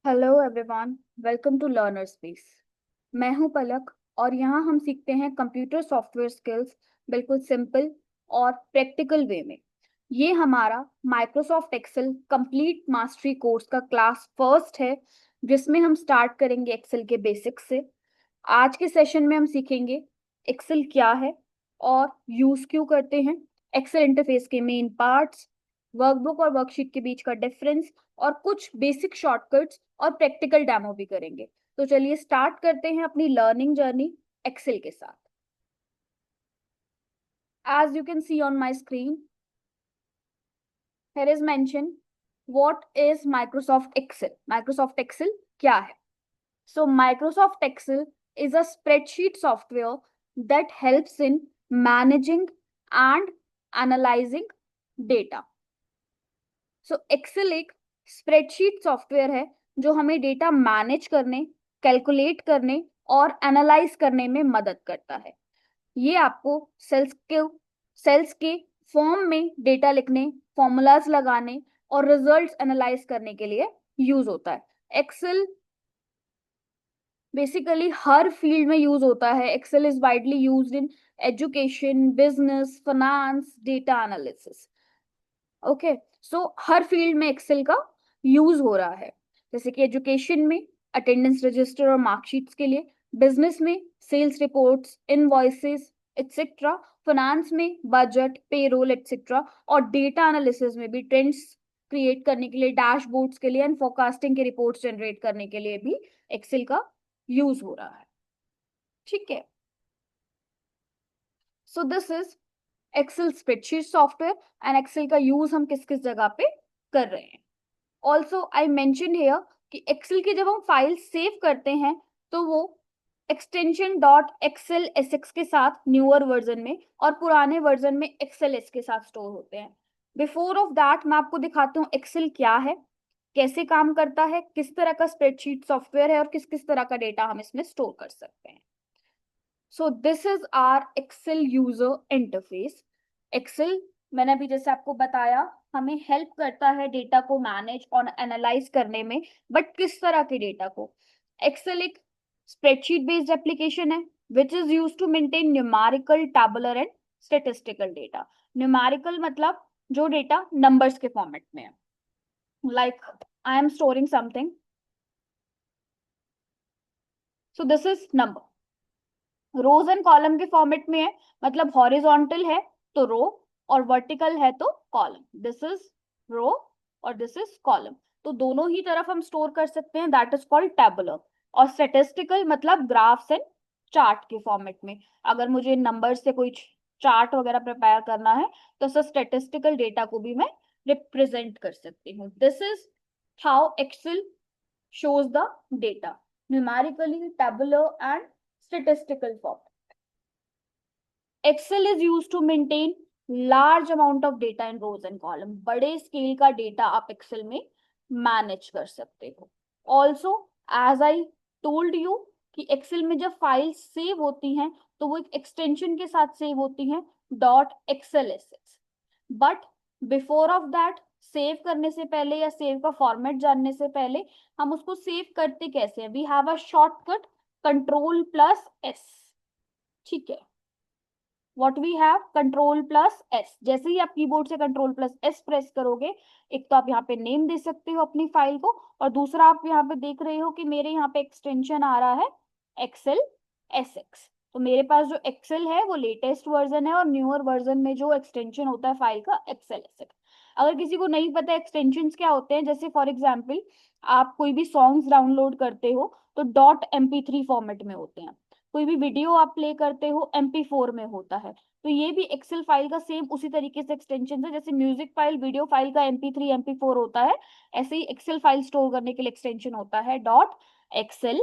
Hello everyone, welcome to Learner Space. मैं हूं पलक और यहाँ हम सीखते हैं कंप्यूटर सॉफ्टवेयर स्किल्स बिल्कुल सिंपल और प्रैक्टिकल वे में। ये हमारा Microsoft Excel complete mastery course का क्लास फर्स्ट है, जिसमें हम स्टार्ट करेंगे एक्सेल के बेसिक्स से। आज के सेशन में हम सीखेंगे एक्सेल क्या है और यूज क्यों करते हैं, एक्सेल इंटरफेस के मेन पार्ट्स, वर्कबुक और वर्कशीट के बीच का डिफरेंस और कुछ बेसिक शॉर्टकट्स और प्रैक्टिकल डेमो भी करेंगे। तो चलिए स्टार्ट करते हैं अपनी लर्निंग जर्नी एक्सेल के साथ। As you can see on my screen, here is mentioned what is Microsoft Excel. Microsoft Excel क्या है? So Microsoft Excel is a spreadsheet software that helps in managing and analyzing data. So Excel एक spreadsheet software है जो हमें data manage करने, calculate करने और analyse करने में मदद करता है। ये आपको सेल्स के फॉर्म में डेटा लिखने, फॉर्मूलाज लगाने और रिजल्ट्स एनालाइज करने के लिए यूज होता है। एक्सेल बेसिकली हर फील्ड में यूज होता है। Excel is widely used in education, business, finance, data analysis. Okay, so हर फील्ड में एक्सेल का यूज हो रहा है। जैसे कि एजुकेशन में अटेंडेंस रजिस्टर और मार्कशीट्स के लिए, बिजनेस में sales reports, invoices etcetera, finance में बजट, पेरोल एटसेट्रा, और डेटा एनालिसिस में भी ट्रेंड्स क्रिएट करने के लिए, डैशबोर्ड्स के लिए एंड फोरकास्टिंग के रिपोर्ट्स जनरेट करने के लिए भी एक्सेल का यूज हो रहा है। ठीक है, so this is Excel spreadsheet software and Excel का यूज हम किस किस जगह पे कर रहे हैं। ऑल्सो आई मेंशन हेयर कि एक्सेल की जब हम फाइल सेव करते हैं तो वो extension dot Excel S X के साथ न्यूअर वर्जन में और पुराने वर्जन में एक्सेल एस के साथ स्टोर होते हैं। बिफोर ऑफ दैट मैं आपको दिखाती हूँ एक्सेल क्या है, कैसे काम करता है, किस तरह का स्प्रेडशीट सॉफ्टवेयर है और किस किस तरह का डेटा हम इसमें स्टोर कर सकते हैं। So this is our Excel user interface. Excel मैंने अभी जैसे आपको बताया हमें हेल्प करता है डेटा को मैनेज और एनालाइज करने में, बट किस तरह के डेटा को? एक्सेल एक स्प्रेडशीट बेस्ड एप्लीकेशन है which is use to maintain numerical, tabular and statistical data. Numerical मतलब जो डेटा नंबर्स के फॉर्मेट में है, like I am storing something, so this is number. Rows and column के format में है, मतलब हॉरिजॉन्टल है तो रो और वर्टिकल है तो कॉलम। दिस इज रो और दिस इज कॉलम, तो दोनों ही तरफ हम स्टोर कर सकते हैं, दैट इज कॉल्ड टैबुलर। और स्टैटिस्टिकल मतलब ग्राफ्स एंड चार्ट के फॉर्मेट में। अगर मुझे नंबर से कोई चार्ट वगैरह प्रिपेयर करना है तो स्टैटिस्टिकल डेटा को भी मैं रिप्रेजेंट कर सकती हूँ। This is how Excel shows the data numerically, tabular and statistical form. Excel is used to maintain large amount of data in rows and column. बड़े स्केल का डेटा आप एक्सेल में मैनेज कर सकते हो। Also as I told you कि Excel में जब फाइल सेव होती हैं तो वो एक एक्सटेंशन के साथ सेव होती हैं, dot Excel S X. But before of that, save करने से पहले या सेव का फॉर्मेट जानने से पहले हम उसको सेव करते कैसे हैं? We have a shortcut control plus S. ठीक है, what we have control plus S. जैसे ही आप कीबोर्ड से कंट्रोल प्लस एस प्रेस करोगे, एक तो आप यहाँ पे नेम दे सकते हो अपनी फाइल को, और दूसरा आप यहाँ पे देख रहे हो कि मेरे यहाँ पे एक्सटेंशन आ रहा है एक्सेल एस एक्स। तो मेरे पास जो एक्सेल है वो लेटेस्ट वर्जन है और न्यूअर वर्जन में जो एक्सटेंशन होता है फाइल का एक्सेल एस एक्स। अगर किसी को नहीं पता एक्सटेंशन क्या होते हैं, जैसे फॉर एग्जाम्पल आप कोई भी सॉन्ग्स डाउनलोड करते हो तो डॉट MP3 फॉर्मेट में होते हैं, कोई भी वीडियो आप प्ले करते हो MP4 में होता है। तो ये भी एक्सेल फाइल का सेम उसी तरीके से एक्सटेंशन है, जैसे म्यूजिक फाइल, वीडियो फाइल का MP3 MP4 होता है, ऐसे ही एक्सेल फाइल स्टोर करने के लिए एक्सटेंशन होता है dot Excel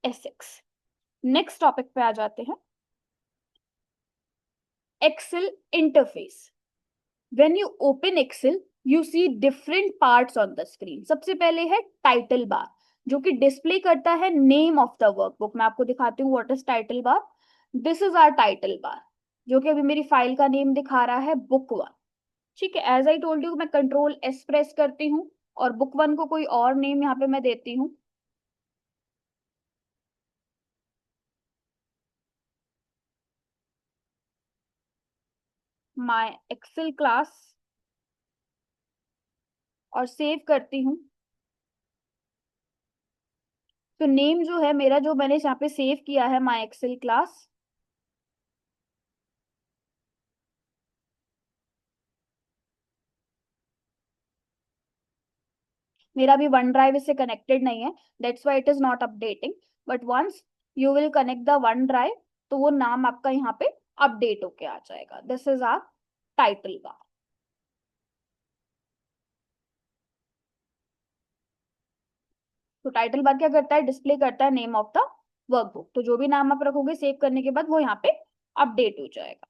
S X. Next topic पे आ जाते हैं, Excel interface. When you open Excel you see different parts on the screen. सबसे पहले है टाइटल बार, जो कि डिस्प्ले करता है नेम ऑफ द वर्कबुक। मैं आपको दिखाती हूँ what is title bar. This is our title bar, जो कि अभी मेरी फाइल का नेम दिखा रहा है बुक वन। ठीक है, एज आई टोल्ड यू मैं कंट्रोल एस प्रेस करती हूँ और बुक वन को कोई और नेम यहाँ पे मैं देती हूँ। माय एक्सेल क्लास, और सेव करती हूँ। तो नेम जो है मेरा, जो मैंने यहाँ पे सेव किया है, माय एक्सेल क्लास, मेरा भी वन ड्राइव इससे कनेक्टेड नहीं है, that's why it is not updating. But once you will connect the OneDrive, तो वो नाम आपका यहाँ पे अपडेट होके आ जाएगा। This is our title bar. तो टाइटल बार क्या करता है, डिस्प्ले करता है नेम ऑफ द वर्कबुक। तो जो भी नाम आप रखोगे सेव करने के बाद, वो यहाँ पे अपडेट हो जाएगा।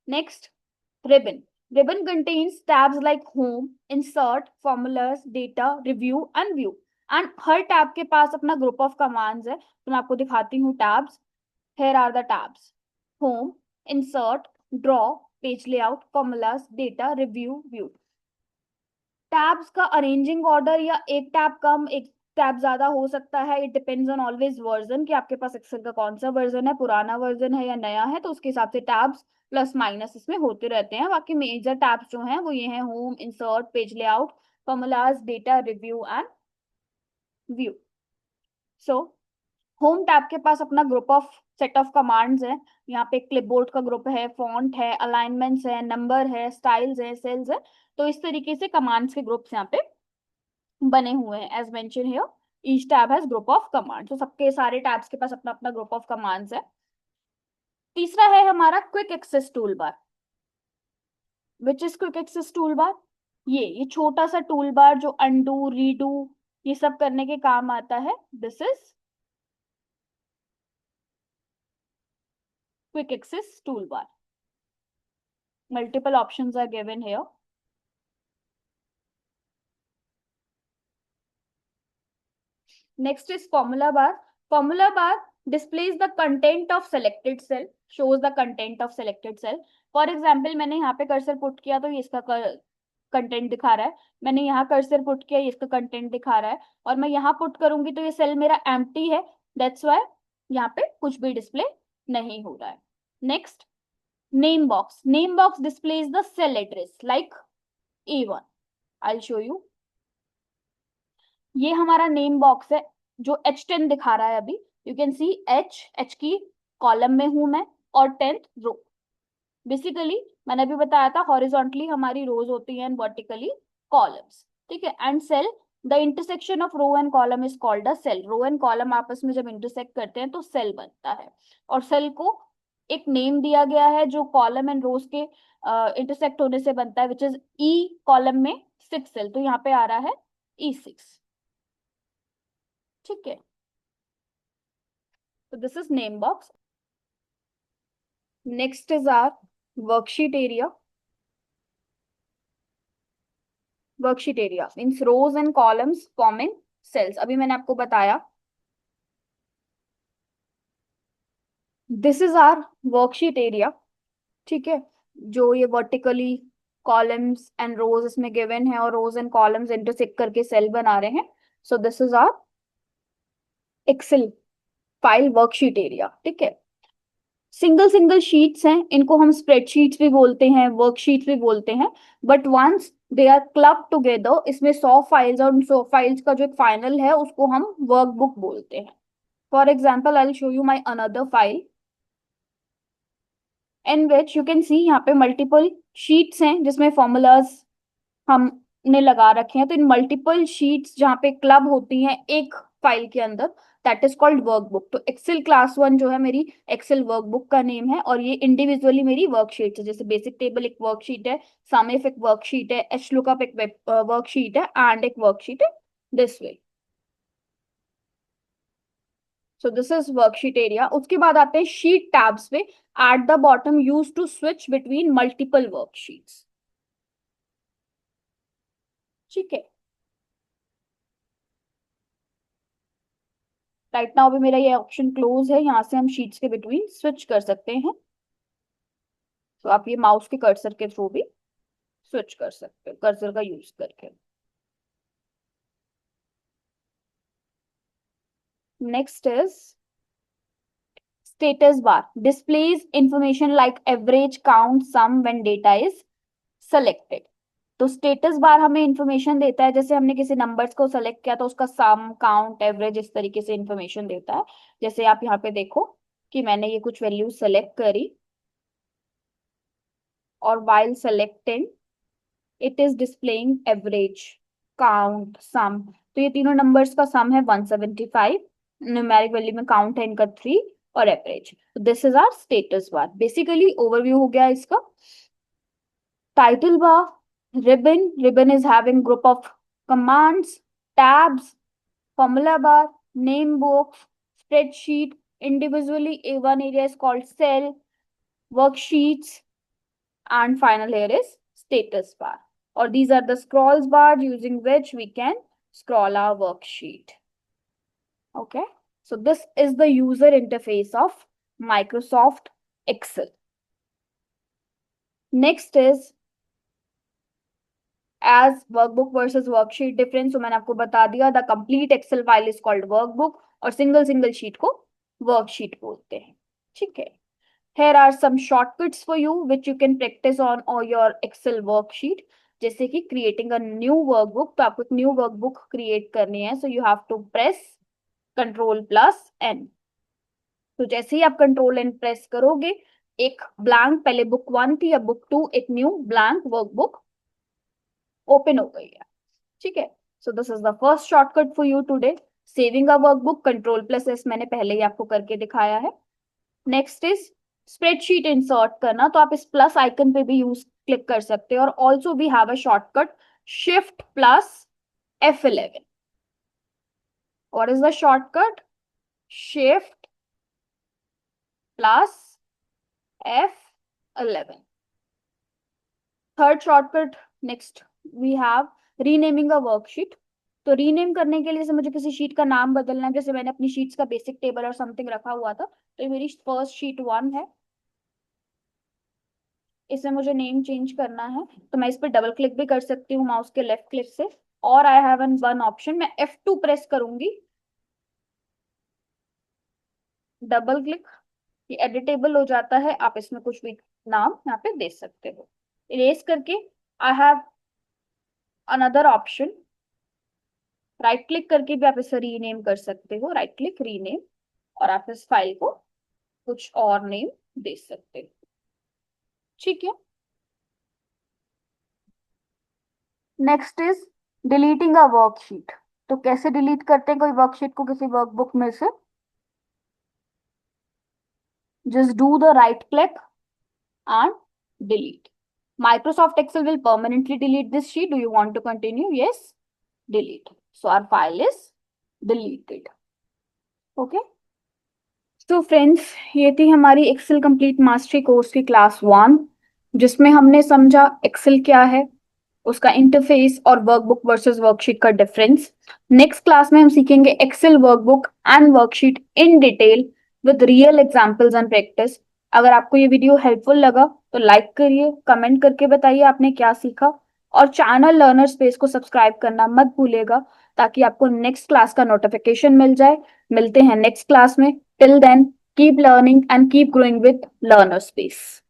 Next, ribbon. Ribbon contains tabs like home, insert, formulas, data, review and view. And her tab के पास अपना ग्रुप ऑफ कमांड्स है, तो मैं आपको दिखाती हूँ tabs. Here are the tabs: home, insert, draw, page layout, formulas, data, review, view. Tabs का arranging order या एक टैब कम एक टैब ज्यादा हो सकता है। It depends on always version, कि आपके पास एक्सेल का कौन सा वर्जन है, पुराना वर्जन है या नया है, तो उसके हिसाब से टैब्स प्लस माइनस इसमें होते रहते हैं। बाकी मेजर टैब्स जो हैं वो ये हैं: home, insert, page layout, formulas, data, review and view. So home tab के पास अपना group of set of commands है। यहाँ पे क्लिपबोर्ड का ग्रुप है, फॉन्ट है, अलाइनमेंट्स है, नंबर है, स्टाइल्स है, सेल्स है। तो इस तरीके से कमांड्स के ग्रुप्स यहाँ पे बने हुए हैं। As mention here, each tab has group of commands. तो सबके सारे टैब्स के पास अपना अपना ग्रुप ऑफ कमांड्स है। तीसरा है हमारा quick access tool bar. Which is quick access tool bar? ये छोटा सा टूल बार जो अनडू, रीडू, ये सब करने के काम आता है। This is quick access tool bar. Multiple options are given here. Next is formula bar. Formula bar displays the content of selected cell, shows the content of selected cell. For example, मैंने यहाँ पे cursor put किया तो ये इसका content दिखा रहा है। मैंने यहाँ कर्सर पुट किया, ये इसका कंटेंट दिखा रहा है। और मैं यहाँ पुट करूंगी तो ये सेल मेरा एम्प्टी है, दैट्स वाई यहाँ पे कुछ भी डिस्प्ले नहीं हो रहा है। Next, name box. Name box displays the cell address like A1. I show you. ये हमारा नेम बॉक्स है जो H10 दिखा रहा है अभी। यू कैन सी एच की कॉलम में हूं मैं, और 10th रो। बेसिकली मैंने अभी बताया था, हॉरिजॉन्टली हमारी रोज होती हैं एंड वर्टिकली कॉलम्स, ठीक है। And cell, the intersection of row and column is called a cell. Row and column आपस में जब इंटरसेक्ट करते हैं तो सेल बनता है। और सेल को एक नेम दिया गया है जो कॉलम एंड रोज के इंटरसेक्ट होने से बनता है, विच इज ई कॉलम में 6 सेल, तो यहाँ पे आ रहा है E6, ठीक है। So this is name box. Next is our worksheet area. Worksheet area means rows and columns forming cells. अभी मैंने आपको बताया, this is our worksheet area, ठीक है। जो ये vertically columns and rows इसमें given है, और rows and columns intersect करके cell बना रहे हैं। So this is our Excel file worksheet area, ठीक है। सिंगल सिंगल शीट्स हैं, इनको हम स्प्रेडशीट्स भी बोलते हैं, वर्कशीट्स भी बोलते हैं। But once they are club together, इसमें 100 फाइल्स, और उन 100 फाइल्स का जो एक फाइनल है उसको हम वर्कबुक बोलते हैं। For example, I will show you my another file in which you can सी, यहाँ पे मल्टीपल शीट्स हैं जिसमें फॉर्मूलाज हमने लगा रखे हैं। तो इन मल्टीपल शीट्स जहाँ पे क्लब होती हैं एक फाइल के अंदर, दैट इज कॉल्ड वर्कबुक। तो एक्सेल क्लास 1 जो है मेरी एक्सेल वर्कबुक का नेम है, और ये इंडिविजुअली मेरी वर्कशीट है। जैसे बेसिक टेबल एक वर्कशीट है, सामिफ एक वर्कशीट है, एच लुकअप एक वर्कशीट है, एंड एक वर्कशीट है, this way. So this is worksheet area. उसके बाद आते हैं शीट टैब्स पे। At the bottom, use to switch between multiple worksheets, ठीक है। राइट नाउ भी मेरा ये ऑप्शन क्लोज है, यहाँ से हम शीट्स के बिटवीन स्विच कर सकते हैं। तो आप ये माउस के कर्सर के थ्रू भी स्विच कर सकते हो, कर्सर का यूज करके। Next is status bar. Displays information like average, count, sum when data is selected. तो स्टेटस बार हमें इंफॉर्मेशन देता है, जैसे हमने किसी नंबर्स को सेलेक्ट किया तो उसका सम, काउंट, एवरेज इस तरीके से इंफॉर्मेशन देता है. जैसे आप यहाँ पे देखो कि मैंने ये कुछ वैल्यू सेलेक्ट करी और while selecting it is displaying average, count, sum. तो ये तीनों नंबर्स का सम है 175, न्यूमेरिक वैल्यू में काउंट है इनका 3 और average. This is our status bar. Basically overview हो गया इसका. Title bar, ribbon is having group of commands, tabs, formula bar, name box, spreadsheet. Individually one area is called cell, worksheets, and final here is status bar, or these are the scrolls bar using which we can scroll our worksheet. Okay, so this is the user interface of Microsoft Excel. Next is as workbook versus worksheet difference. So मैंने आपको बता दिया, the complete Excel file is called workbook और single sheet को worksheet बोलते हैं. ठीक है. Here are some shortcuts for you which you can practice on or your Excel worksheet. जैसे कि creating a new workbook, तो आपको एक new workbook create करनी है, so you have to press Ctrl+N. तो जैसे ही आप Ctrl+N प्रेस करोगे, एक blank, पहले book 1 थी, अब book 2, एक new blank workbook open हो गई है. ठीक है. So this is the first shortcut for you today. Saving a workbook, Ctrl+S मैंने पहले ही आपको करके दिखाया है. Next is स्प्रेडशीट इंसर्ट करना, तो आप इस प्लस आइकन पे भी यूज क्लिक कर सकते हो. और also we have a shortcut Shift+F11. What is the shortcut? Shift+F11. Third shortcut next we have renaming a worksheet. तो रीनेम करने के लिए जैसे मुझे किसी शीट का नाम बदलना है, जैसे मैंने अपनी शीट्स का बेसिक टेबल और समथिंग रखा हुआ था, तो ये मेरी फर्स्ट शीट 1 है, इसमें मुझे नेम चेंज करना है, तो मैं इस पर डबल क्लिक भी कर सकती हूँ माउस के लेफ्ट क्लिक से. और I have an one option, मैं F2 प्रेस करूंगी, डबल क्लिक, ये एडिटेबल हो जाता है. आप इसमें कुछ भी नाम यहाँ पे दे सकते हो. इरेज करके I have another option, right click करके भी आप इसे रीनेम कर सकते हो. राइट क्लिक, रीनेम, और आप इस फाइल को कुछ और नेम दे सकते हो. ठीक है. Next is deleting a worksheet. तो कैसे डिलीट करते हैं कोई वर्कशीट को किसी वर्कबुक में से? Just do the right click and delete. Microsoft Excel will permanently delete this sheet. Do you want to continue? Yes, delete. So our file is deleted. Okay. तो फ्रेंड्स, ये थी हमारी एक्सेल कंप्लीट मास्टरी कोर्स की class 1, जिसमें हमने समझा Excel क्या है, उसका इंटरफेस और वर्कबुक वर्सेस वर्कशीट का डिफरेंस. नेक्स्ट क्लास में हम सीखेंगे Excel workbook and worksheet in detail with real examples and practice. अगर आपको ये वीडियो हेल्पफुल लगा तो लाइक करिए, कमेंट करके बताइए आपने क्या सीखा, और चैनल लर्नर स्पेस को सब्सक्राइब करना मत भूलिएगा ताकि आपको नेक्स्ट क्लास का नोटिफिकेशन मिल जाए. मिलते हैं नेक्स्ट क्लास में. Till then, keep learning and keep growing with Learner space.